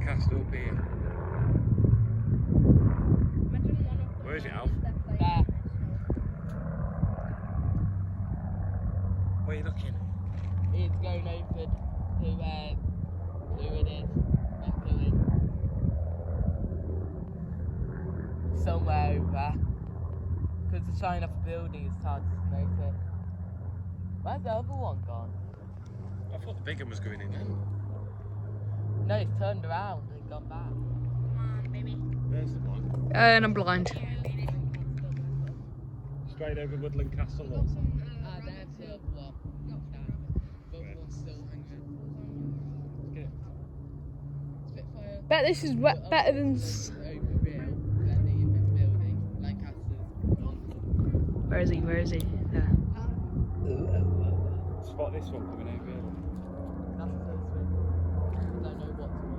Lancaster up here. Where is it, Alf? There. Where are you looking? It's going over to where it is. Not going. Somewhere over. Because the sign of the building is hard to notice. Where's the other one gone? I thought the big one was going in then. No, it's turned around and gone back. Come on, baby. There's the one. And I'm blind. Straight over Woodland Castle. Look. There's the other one. The other one's still hanging. Get it. Spitfire. Bet this is better than. Over Rhyl, then the building. Lancaster's gone. Where is he? Where is he? There. Spot this one coming over here. That's the first one. I don't know what to want though.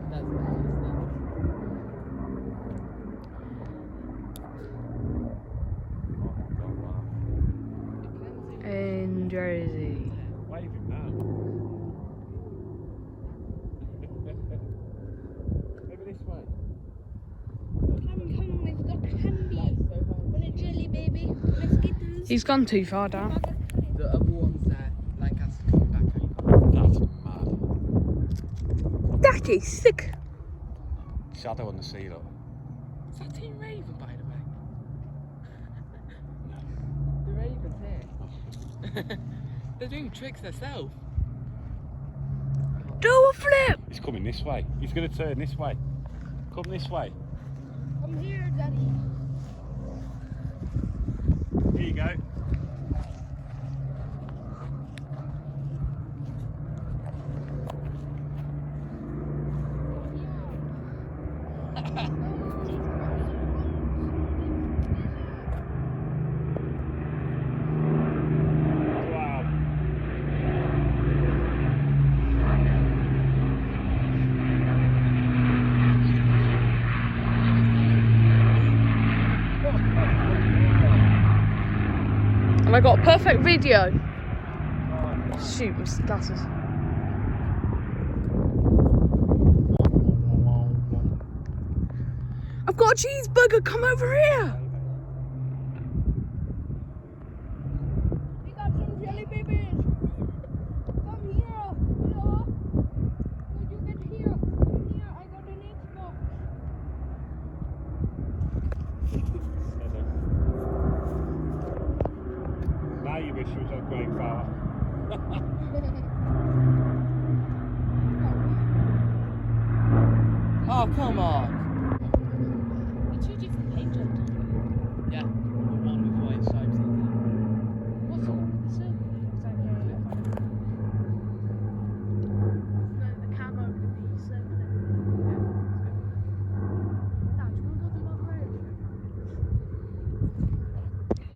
That's the first thing. In Jersey. Waving now. Maybe this way. Come, we've got candy. Want a jelly, baby? Want a Skittles? He's gone too far down. The other one's there. Lancaster coming back over. That's mad. That is sick. Shadow on the sea, look. Is that Team Raven, by the way? The Raven's here. They're doing tricks themselves. Do a flip. He's coming this way. He's going to turn this way. Come this way. Come here, Daddy. Here you go. Wow. And I got a perfect video. Shoot, my glasses. I've got a cheeseburger. Come over here. We got some jelly babies. Come here. Hello. Did you get here? Come here. I got an Xbox. Now you wish you was on going far. Oh, come on.